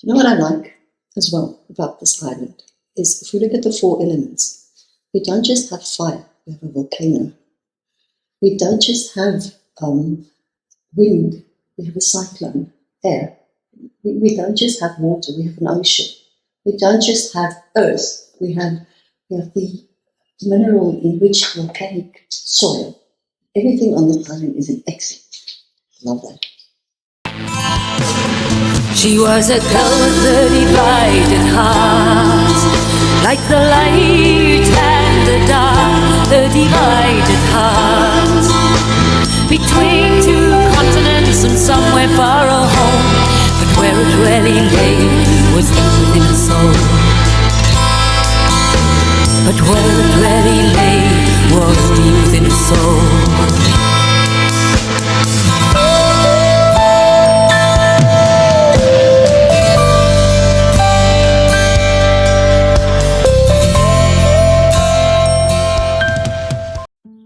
You know what I like as well about this island is if you look at the 4 elements, we don't just have fire, we have a volcano. We don't just have wind, we have a cyclone, air. We don't just have water, we have an ocean. We don't just have earth, we have the mineral-enriched volcanic soil. Everything on this island is an excellent. Love that. She was a girl with a divided heart, like the light and the dark, a divided heart, between 2 continents and somewhere far home, but where it really lay was deep within her soul. But where it really lay was deep within her soul.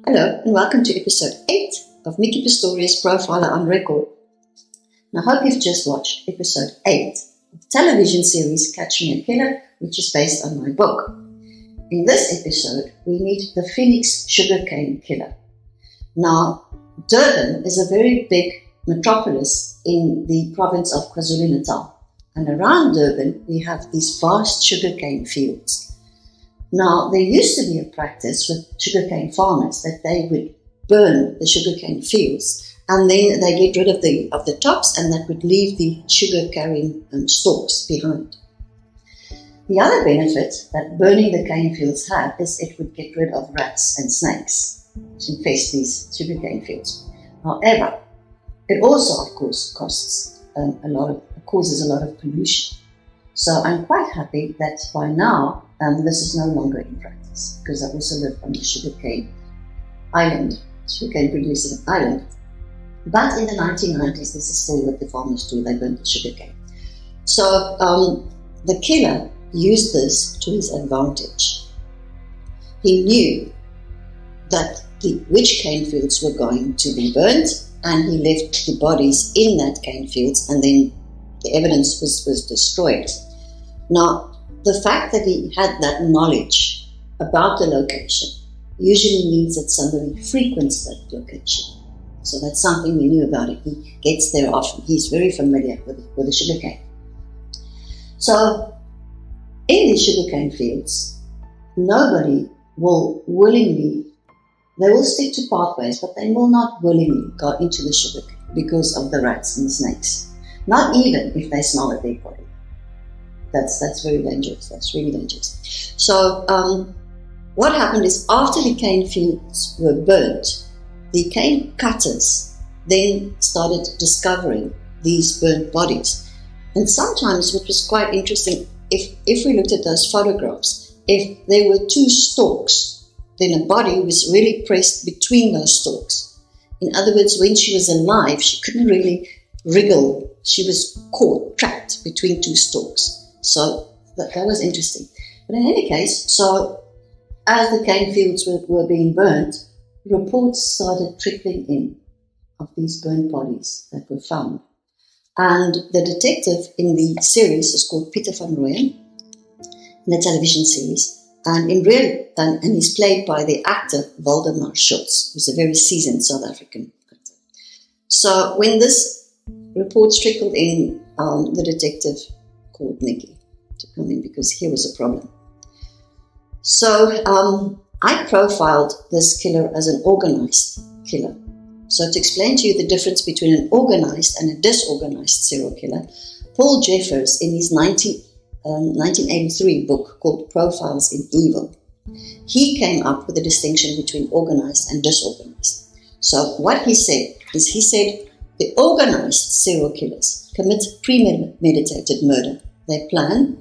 Hello and welcome to episode 8 of Micki Pistorius Profiler on Record. Now, I hope you've just watched episode 8 of the television series Catch Me a Killer, which is based on my book. In this episode, we meet the Phoenix sugarcane killer. Now, Durban is a very big metropolis in the province of KwaZulu-Natal. And around Durban, we have these vast sugarcane fields. Now, there used to be a practice with sugarcane farmers that they would burn the sugarcane fields and then they get rid of the tops, and that would leave the sugar-carrying stalks behind. The other benefit that burning the cane fields had is it would get rid of rats and snakes which infest these sugarcane fields. However, it also, of course, causes a lot of pollution. So I'm quite happy that by now this is no longer in practice, because I also live on the sugarcane producing island. But in the 1990s, this is still what the farmers do, they burn the sugarcane. So the killer used this to his advantage. He knew that which cane fields were going to be burnt, and he left the bodies in that cane fields, and then the evidence was destroyed. Now, the fact that he had that knowledge about the location usually means that somebody frequents that location. So that's something we knew about it. He gets there often. He's very familiar with the sugarcane. So, in these sugarcane fields, nobody will they will stick to pathways, but they will not willingly go into the sugarcane because of the rats and the snakes. Not even if they smell a dead body. That's very dangerous. That's really dangerous. So what happened is, after the cane fields were burnt, the cane cutters then started discovering these burnt bodies. And sometimes, what was quite interesting, if we looked at those photographs, if there were 2 stalks, then a body was really pressed between those stalks. In other words, when she was alive, she couldn't really wriggle. She was caught, trapped between 2 stalks. So that was interesting. But in any case, so as the cane fields were being burnt, reports started trickling in of these burnt bodies that were found. And the detective in the series is called Peter van Rooyen, in the television series. And he's played by the actor Waldemar Schultz, who's a very seasoned South African actor. So when this report trickled in, the detective called Micki to come in, because here was a problem. So I profiled this killer as an organized killer. So to explain to you the difference between an organized and a disorganized serial killer, Paul Jeffers, in his 1983 book called Profiles in Evil, he came up with a distinction between organized and disorganized. So what he said is, the organized serial killers commit premeditated murder. They plan,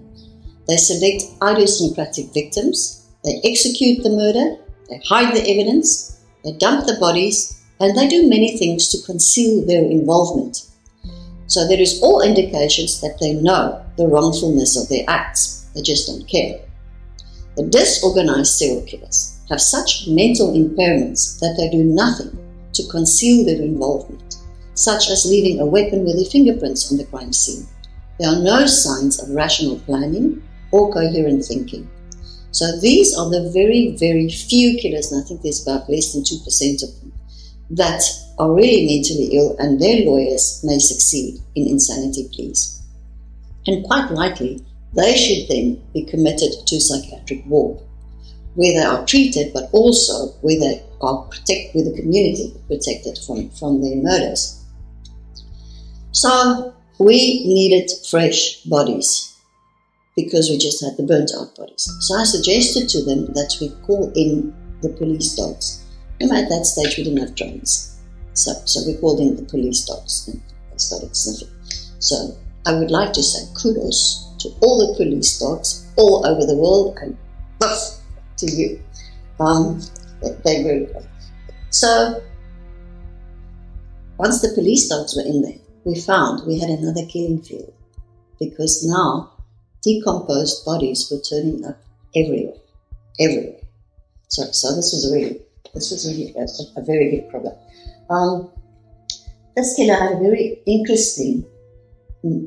they select idiosyncratic victims, they execute the murder, they hide the evidence, they dump the bodies, and they do many things to conceal their involvement. So there is all indications that they know the wrongfulness of their acts. They just don't care. The disorganized serial killers have such mental impairments that they do nothing to conceal their involvement, such as leaving a weapon with their fingerprints on the crime scene, There are no signs of rational planning or coherent thinking. So these are the very, very few killers, and I think there's about less than 2% of them, that are really mentally ill, and their lawyers may succeed in insanity pleas. And quite likely, they should then be committed to psychiatric ward, where they are treated, but also where they are where the community protected from their murders. So we needed fresh bodies because we just had the burnt out bodies. So I suggested to them that we call in the police dogs. Remember, at that stage we didn't have drones. So we called in the police dogs and they started sniffing. So I would like to say kudos to all the police dogs all over the world, and puff to you. They're very good. So once the police dogs were in there, we found we had another killing field, because now decomposed bodies were turning up everywhere. So this was really a very big problem. This killer had a very interesting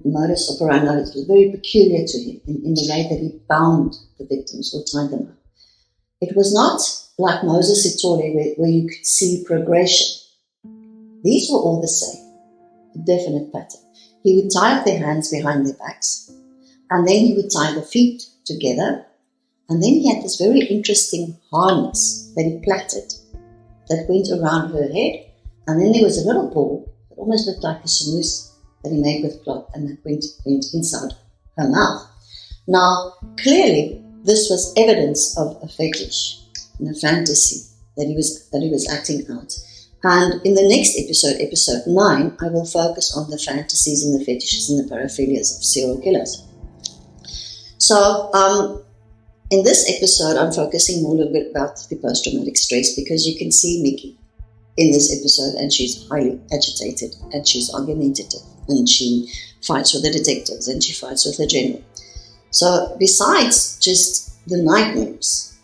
modus operandi. It was very peculiar to him in the way that he bound the victims or tied them up. It was not like Moses Itole where you could see progression. These were all the same, a definite pattern. He would tie up their hands behind their backs, and then he would tie the feet together, and then he had this very interesting harness that he plaited that went around her head, and then there was a little ball that almost looked like a samosa that he made with cloth, and that went inside her mouth. Now, clearly, this was evidence of a fetish and a fantasy that he was acting out. And in the next episode, episode 9, I will focus on the fantasies and the fetishes and the paraphilias of serial killers. So, in this episode, I'm focusing more a little bit about the post-traumatic stress, because you can see Micki in this episode, and she's highly agitated, and she's argumentative, and she fights with the detectives, and she fights with the general. So besides just the nightmares,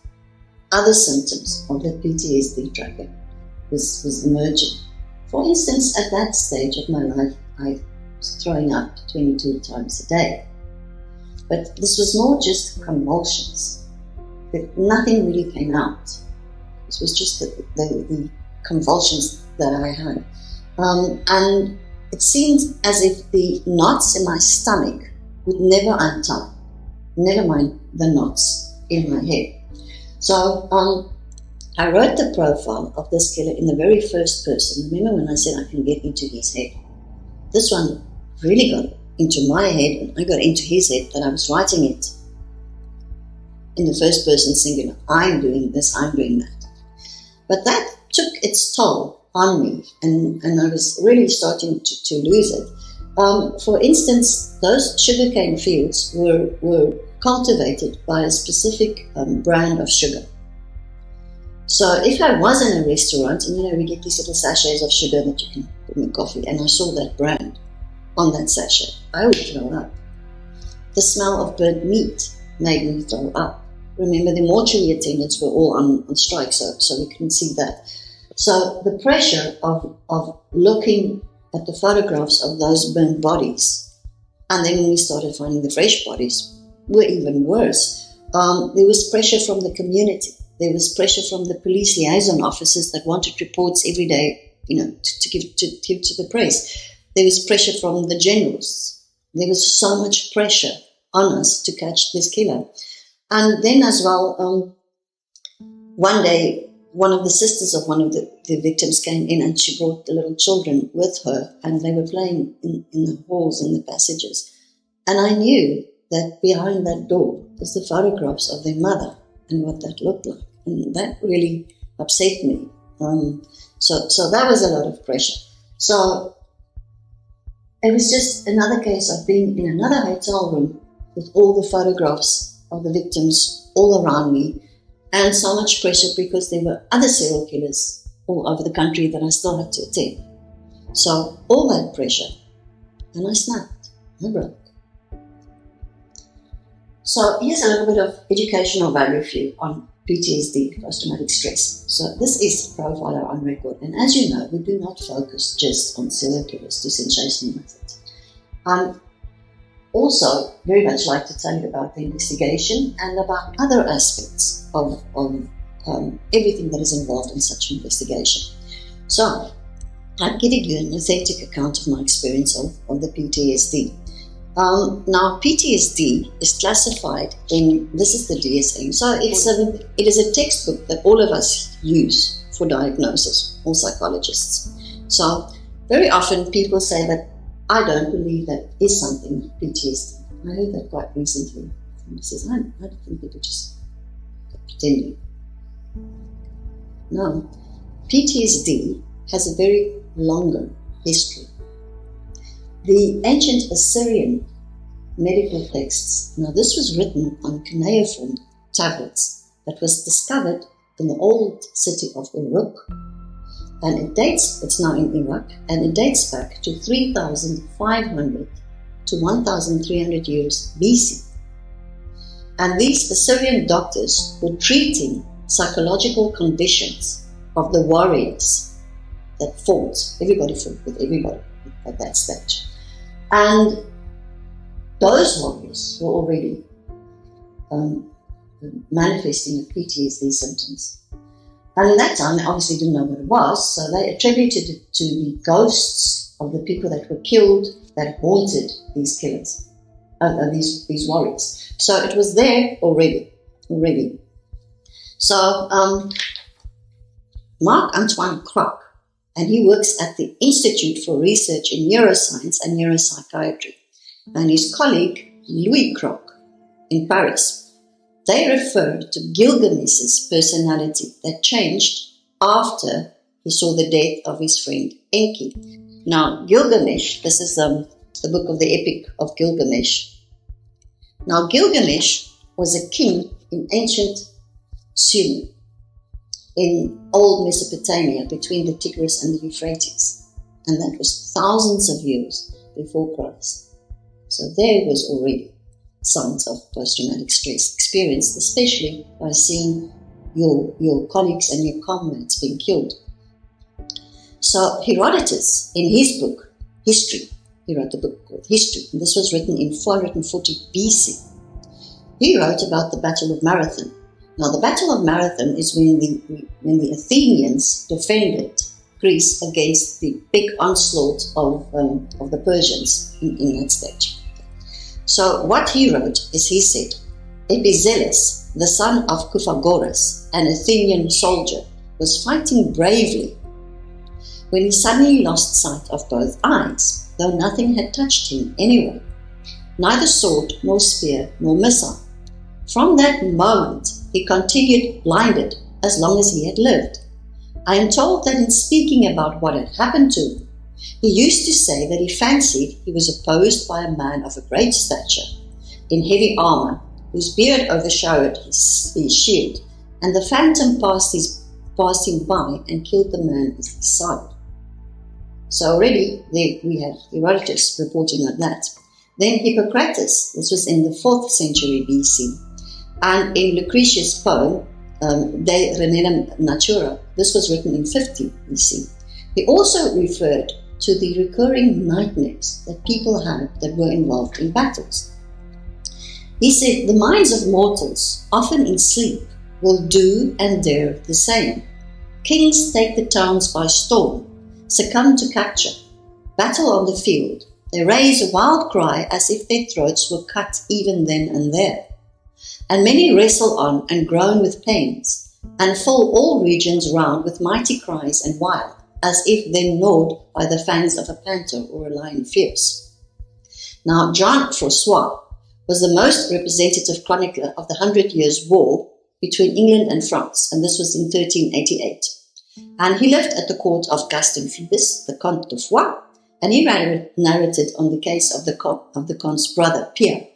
other symptoms of the PTSD tracker was emerging. For instance, at that stage of my life, I was throwing up 22 times a day. But this was more just convulsions. Nothing really came out. This was just the convulsions that I had. And it seemed as if the knots in my stomach would never untie, never mind the knots in my head. So I wrote the profile of this killer in the very first person. Remember when I said I can get into his head? This one really got into my head, and I got into his head, that I was writing it in the first person singular. I'm doing this, I'm doing that. But that took its toll on me, and I was really starting to lose it. For instance, those sugarcane fields were cultivated by a specific brand of sugar. So if I was in a restaurant, and we get these little sachets of sugar that you can put in coffee, and I saw that brand on that sachet, I would throw up. The smell of burnt meat made me throw up. Remember, the mortuary attendants were all on strike, so we couldn't see that. So the pressure of looking at the photographs of those burnt bodies, and then when we started finding the fresh bodies, were even worse. There was pressure from the community. There was pressure from the police liaison officers that wanted reports every day, to give to the press. There was pressure from the generals. There was so much pressure on us to catch this killer. And then as well, one day, one of the sisters of one of the victims came in, and she brought the little children with her, and they were playing in the halls and the passages. And I knew that behind that door was the photographs of their mother and what that looked like. And that really upset me. So that was a lot of pressure. So it was just another case of being in another hotel room with all the photographs of the victims all around me, and so much pressure because there were other serial killers all over the country that I still had to attend. So all that pressure, and I snapped. I broke. So here's a little bit of educational value for you on PTSD, post-traumatic stress. So this is Profiler on Record, and as you know, we do not focus just on serial killers to sensationalize it. also very much like to tell you about the investigation and about other aspects of everything that is involved in such an investigation. So, I'm giving you an authentic account of my experience of the PTSD. Now, PTSD is classified in, this is the DSM, so it is a textbook that all of us use for diagnosis, all psychologists. So, very often people say that I don't believe that is something PTSD. I heard that quite recently. Somebody says, I don't think people just pretending. No, PTSD has a very longer history. The ancient Assyrian medical texts, now this was written on cuneiform tablets that was discovered in the old city of Uruk, and it's now in Iraq, and it dates back to 3,500 to 1,300 years BC. And these Assyrian doctors were treating psychological conditions of the warriors that fought. Everybody fought with everybody at that stage. And those warriors were already manifesting PTSD symptoms. And at that time, they obviously didn't know what it was, so they attributed it to the ghosts of the people that were killed that haunted these killers, these warriors. So it was there already. So Marc-Antoine Croc, and he works at the Institute for Research in Neuroscience and Neuropsychiatry, and his colleague Louis Croc in Paris, they referred to Gilgamesh's personality that changed after he saw the death of his friend Enki. Now, Gilgamesh, this is the book of the Epic of Gilgamesh. Now, Gilgamesh was a king in ancient Sumer, in old Mesopotamia, between the Tigris and the Euphrates. And that was thousands of years before Christ. So there was already signs of post-traumatic stress experienced, especially by seeing your colleagues and your comrades being killed. So Herodotus, in his book, History, he wrote a book called History, and this was written in 440 BC. He wrote about the Battle of Marathon. Now, the Battle of Marathon is when the Athenians defended Greece against the big onslaught of the Persians in that stage. So what he wrote is, he said, Epizelus, the son of Kuphagoras, an Athenian soldier, was fighting bravely when he suddenly lost sight of both eyes, though nothing had touched him anyway, neither sword nor spear nor missile. From that moment, he continued blinded as long as he had lived. I am told that in speaking about what had happened to him, he used to say that he fancied he was opposed by a man of a great stature, in heavy armour, whose beard overshadowed his shield, and the phantom passed him by and killed the man at his side. So already there we have Herodotus reporting on that. Then Hippocrates, this was in the 4th century BC, and in Lucretius' poem, De Rerum Natura, this was written in 50 BC. He also referred to the recurring nightmares that people had that were involved in battles. He said, the minds of mortals, often in sleep, will do and dare the same. Kings take the towns by storm, succumb to capture, battle on the field. They raise a wild cry as if their throats were cut even then and there. And many wrestle on and groan with pains, and fill all regions round with mighty cries and wild, as if then gnawed by the fangs of a panther or a lion fierce. Now, Jean François was the most representative chronicler of the 100 Years' War between England and France, and this was in 1388. And he lived at the court of Gaston Phoebus, the Comte de Foix, and he narrated on the case of the Comte's brother, Pierre,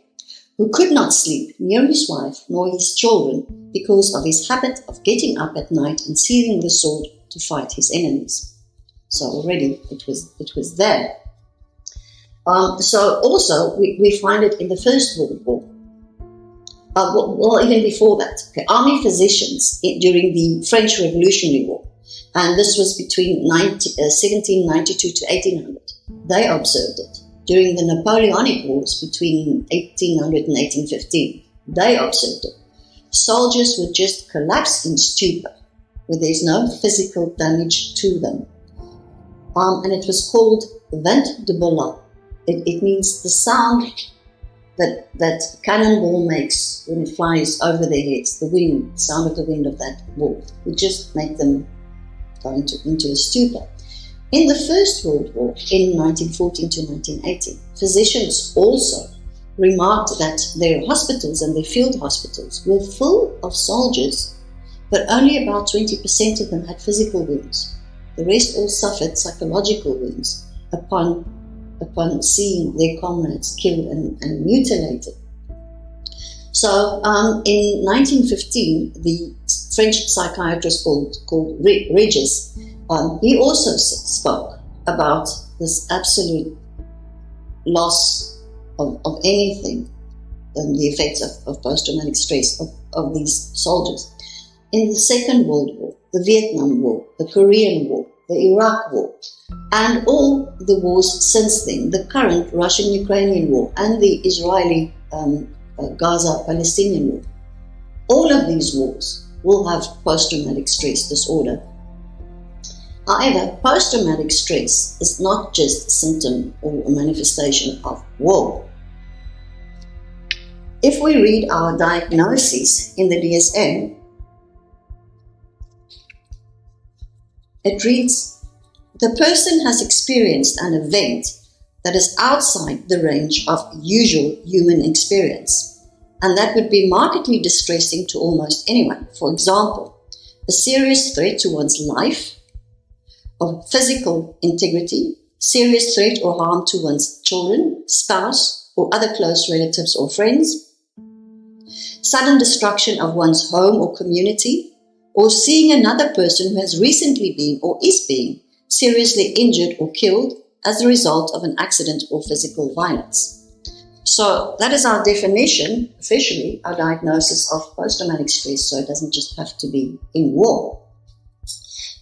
who could not sleep near his wife nor his children because of his habit of getting up at night and seizing the sword to fight his enemies. So already it was there. So also we find it in the First World War. Well, even before that, okay, army physicians during the French Revolutionary War, and this was between 1792 to 1800. They observed it during the Napoleonic Wars between 1800 and 1815. They observed it. Soldiers would just collapse in stupor, where there's no physical damage to them. And it was called vent de bola. It means the sound that cannonball makes when it flies over their heads, the wind, the sound of the wind of that ball, would just make them go into a stupor. In the First World War, in 1914 to 1918, physicians also remarked that their hospitals and their field hospitals were full of soldiers, but only about 20% of them had physical wounds. The rest all suffered psychological wounds upon seeing their comrades killed and mutilated. So in 1915, the French psychiatrist called Regis, he also spoke about this absolute loss of anything, the effects of post-traumatic stress of these soldiers. In the Second World War, the Vietnam War, the Korean War, the Iraq War, and all the wars since then, the current Russian-Ukrainian war and the Israeli Gaza-Palestinian war, all of these wars will have post-traumatic stress disorder. However, post-traumatic stress is not just a symptom or a manifestation of war. If we read our diagnoses in the DSM, it reads, the person has experienced an event that is outside the range of usual human experience, and that would be markedly distressing to almost anyone. For example, a serious threat to one's life, of physical integrity, serious threat or harm to one's children, spouse, or other close relatives or friends, sudden destruction of one's home or community, or seeing another person who has recently been or is being seriously injured or killed as a result of an accident or physical violence. So that is our definition, officially, our diagnosis of post-traumatic stress, so it doesn't just have to be in war.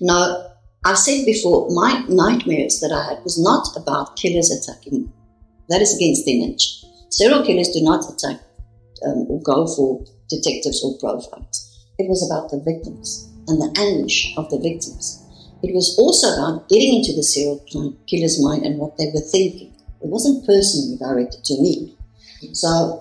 Now, I've said before, my nightmares that I had was not about killers attacking me. That is against their nature. Serial killers do not attack or go for detectives or profiles. It was about the victims and the anguish of the victims. It was also about getting into the serial killer's mind and what they were thinking. It wasn't personally directed to me. So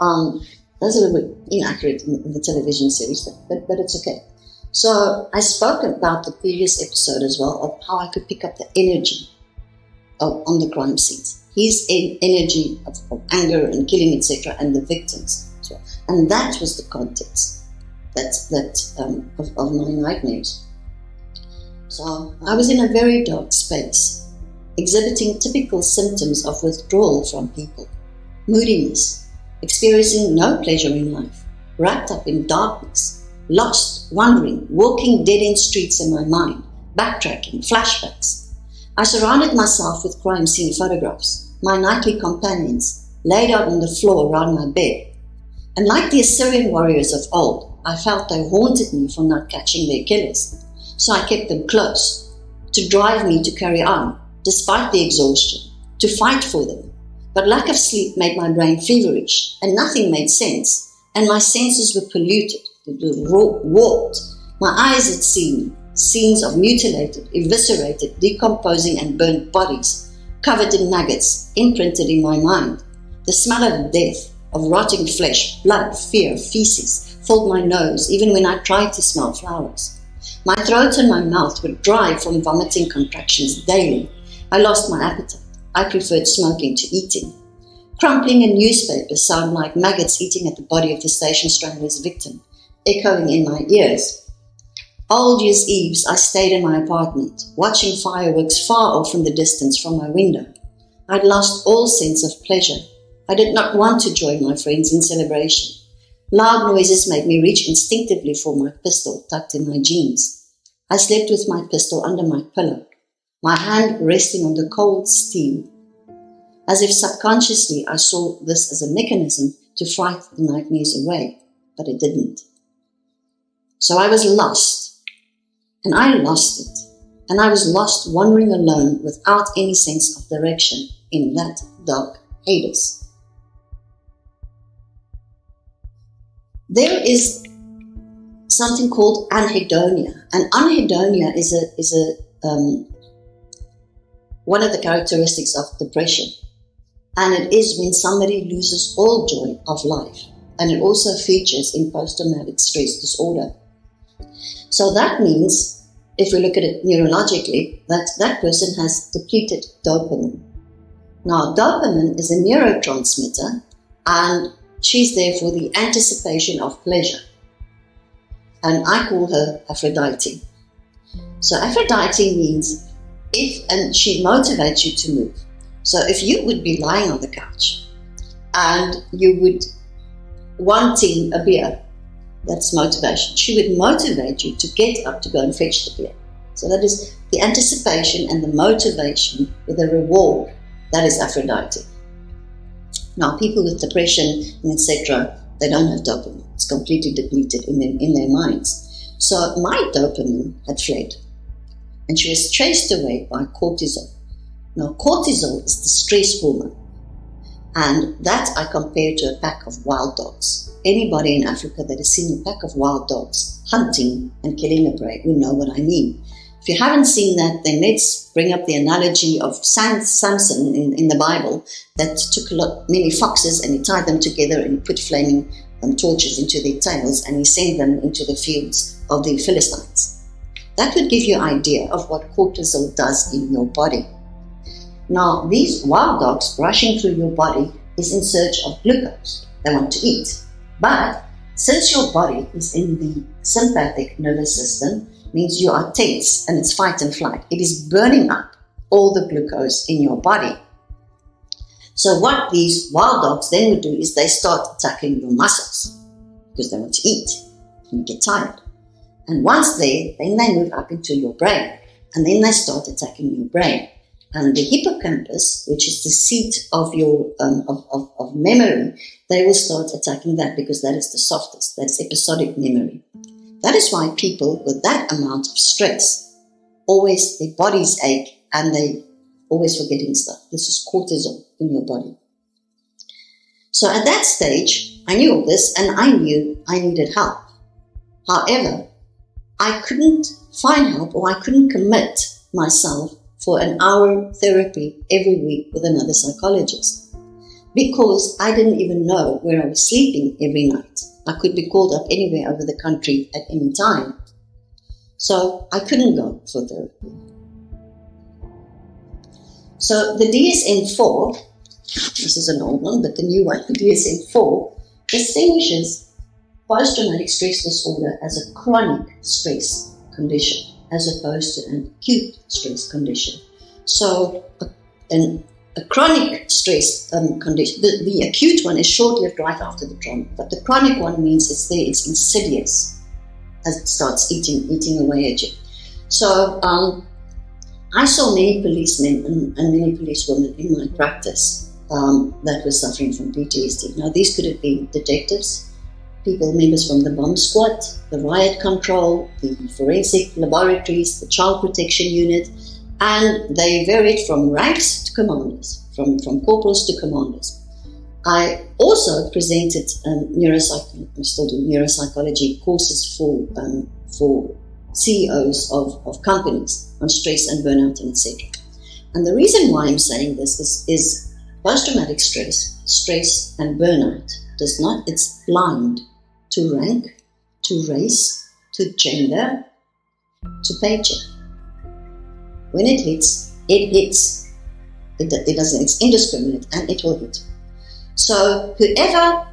that's a little bit inaccurate in the television series, but it's okay. So I spoke about the previous episode as well of how I could pick up the energy on the crime scenes. His energy of anger and killing, etc., and the victims as well. And that was the context of my nightmares. So I was in a very dark space, exhibiting typical symptoms of withdrawal from people, moodiness, experiencing no pleasure in life, wrapped up in darkness, lost, wandering, walking dead-end streets in my mind, backtracking, flashbacks. I surrounded myself with crime scene photographs, my nightly companions, laid out on the floor around my bed. And like the Assyrian warriors of old, I felt they haunted me for not catching their killers. So I kept them close, to drive me to carry on, despite the exhaustion, to fight for them. But lack of sleep made my brain feverish, and nothing made sense, and my senses were polluted, warped. My eyes had seen scenes of mutilated, eviscerated, decomposing and burnt bodies, covered in maggots, imprinted in my mind. The smell of death, of rotting flesh, blood, fear, feces, filled my nose even when I tried to smell flowers. My throat and my mouth were dry from vomiting contractions daily. I lost my appetite. I preferred smoking to eating. Crumpling a newspaper sounded like maggots eating at the body of the station strangler's victim, echoing in my ears. Old Year's Eves, I stayed in my apartment, watching fireworks far off in the distance from my window. I'd lost all sense of pleasure. I did not want to join my friends in celebration. Loud noises made me reach instinctively for my pistol tucked in my jeans. I slept with my pistol under my pillow, my hand resting on the cold steel. As if subconsciously I saw this as a mechanism to fight the nightmares away, but it didn't. So I was lost, and I lost it, and I was lost wandering alone without any sense of direction in that dark Hades. There is something called anhedonia, and anhedonia is one of the characteristics of depression, and it is when somebody loses all joy of life, and it also features in post-traumatic stress disorder. So that means, if we look at it neurologically, that person has depleted dopamine. Now, dopamine is a neurotransmitter, and she's there for the anticipation of pleasure. And I call her Aphrodite. So Aphrodite means and she motivates you to move. So if you would be lying on the couch and you would wanting a beer, that's motivation. She would motivate you to get up to go and fetch the beer. So that is the anticipation and the motivation with a reward. That is Aphrodite. Now, people with depression and etc., they don't have dopamine. It's completely depleted in their minds. So my dopamine had fled, and she was chased away by cortisol. Now, cortisol is the stress hormone, and that I compare to a pack of wild dogs. Anybody in Africa that has seen a pack of wild dogs hunting and killing a prey will know what I mean. If you haven't seen that, then let's bring up the analogy of Samson in the Bible that took many foxes and he tied them together and he put flaming torches into their tails and he sent them into the fields of the Philistines. That would give you an idea of what cortisol does in your body. Now, these wild dogs rushing through your body is in search of glucose. They want to eat. But since your body is in the sympathetic nervous system, means you are tense and it's fight and flight. It is burning up all the glucose in your body. So what these wild dogs then would do is they start attacking your muscles because they want to eat and you get tired. And once there, then they move up into your brain and then they start attacking your brain. And the hippocampus, which is the seat of your of memory, they will start attacking that because that is the softest. That's episodic memory. That is why people with that amount of stress, always their bodies ache and they always forgetting stuff. This is cortisol in your body. So at that stage, I knew all this and I knew I needed help. However, I couldn't find help or I couldn't commit myself for an hour therapy every week with another psychologist because I didn't even know where I was sleeping every night. I could be called up anywhere over the country at any time. So I couldn't go for therapy. So the DSM-4, this is an old one, but the new one, the DSM-4, distinguishes post-traumatic stress disorder as a chronic stress condition as opposed to an acute stress condition. So a chronic stress condition, the acute one is short-lived right after the trauma, but the chronic one means it's there, it's insidious as it starts eating away at you. So I saw many policemen and many policewomen in my practice that were suffering from PTSD. Now these could have been detectives, members from the bomb squad, the riot control, the forensic laboratories, the child protection unit, and they varied from ranks to commanders, from corporals to commanders. I also presented neuropsychology courses for CEOs of companies on stress and burnout and etc. And the reason why I'm saying this is post-traumatic stress and burnout it's blind to rank, to race, to gender, to paycheck. When it hits, it hits. It's indiscriminate and it will hit. So whoever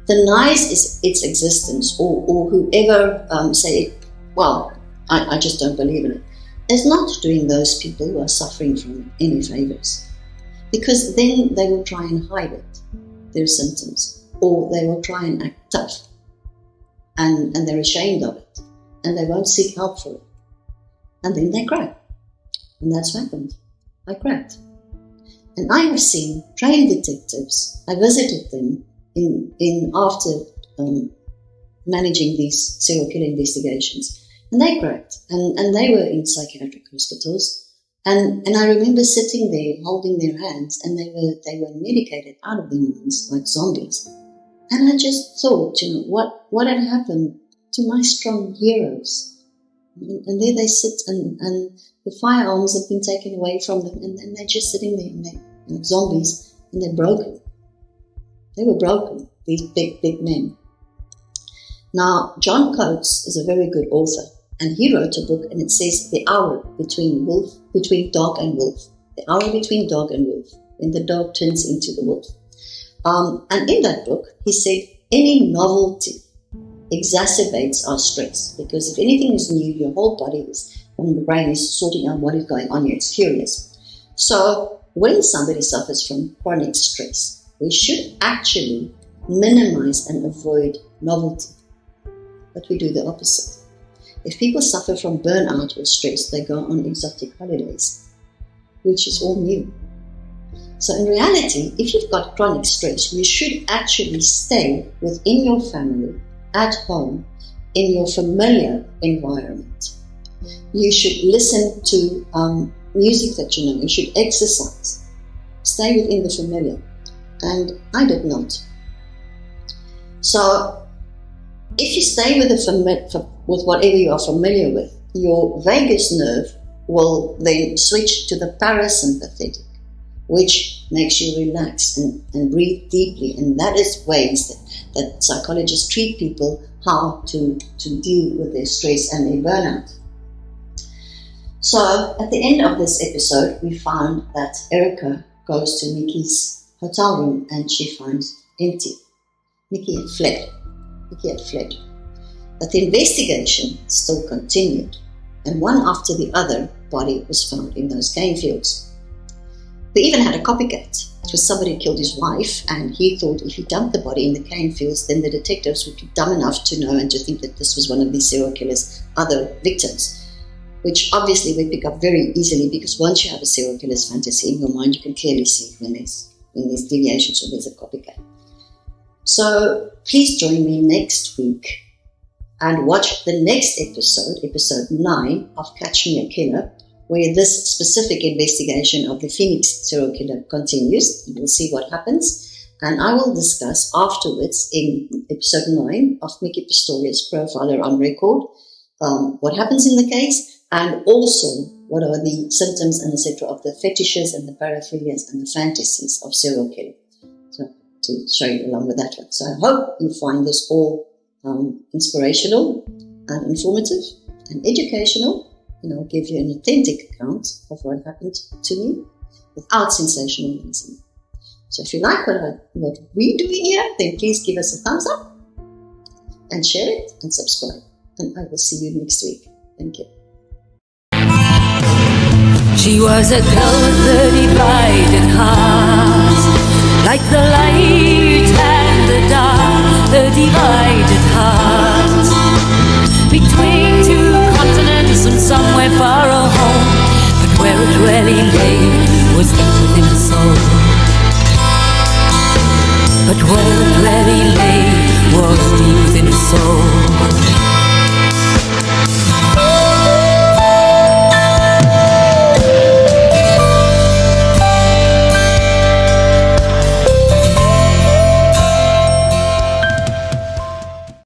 denies its existence or whoever I just don't believe in it, is not doing those people who are suffering from any favors. Because then they will try and hide it, their symptoms, or they will try and act tough and they're ashamed of it and they won't seek help for it. And then they cry. And that's what happened. I cracked. And I have seen trained detectives. I visited them in after managing these serial killer investigations. And they cracked. And they were in psychiatric hospitals. And I remember sitting there, holding their hands, and they were medicated out of their minds like zombies. And I just thought, what had happened to my strong heroes? And there they sit, and the firearms have been taken away from them, and they're just sitting there, and they're like zombies, and they're broken. They were broken, these big, big men. Now, John Coates is a very good author, and he wrote a book, and it says the hour between dog and wolf. The hour between dog and wolf, when the dog turns into the wolf. And in that book, he said, any novelty exacerbates our stress, because if anything is new, your whole body and the brain is sorting out what is going on here. It's curious. So when somebody suffers from chronic stress, we should actually minimize and avoid novelty. But we do the opposite. If people suffer from burnout or stress, they go on exotic holidays, which is all new. So in reality, if you've got chronic stress, you should actually stay within your family, at home, in your familiar environment. You should listen to music that you know. You should exercise. Stay within the familiar. And I did not. So if you stay with whatever you are familiar with, your vagus nerve will then switch to the parasympathetic, which makes you relax and breathe deeply. And that is ways that psychologists treat people how to deal with their stress and their burnout. So at the end of this episode, we found that Erica goes to Micki's hotel room and she finds empty. Micki had fled. But the investigation still continued, and one after the other body was found in those cane fields. They even had a copycat. It was somebody who killed his wife, and he thought if he dumped the body in the cane fields, then the detectives would be dumb enough to know and to think that this was one of these serial killers' other victims, which obviously we pick up very easily, because once you have a serial killer's fantasy in your mind, you can clearly see when there's deviations or there's a copycat. So please join me next week and watch the next episode, episode 9 of Catch Me a Killer, where this specific investigation of the Phoenix serial killer continues. We'll see what happens. And I will discuss afterwards in episode 9 of Micki Pistorius, Profiler on Record, what happens in the case, and also what are the symptoms and etc. of the fetishes and the paraphilias and the fantasies of serial killing. So to show you along with that one. So I hope you find this all inspirational and informative and educational, and I'll give you an authentic account of what happened to me without sensationalism. So if you like what we're doing here, then please give us a thumbs up and share it and subscribe. And I will see you next week. Thank you. She was a girl with a divided heart.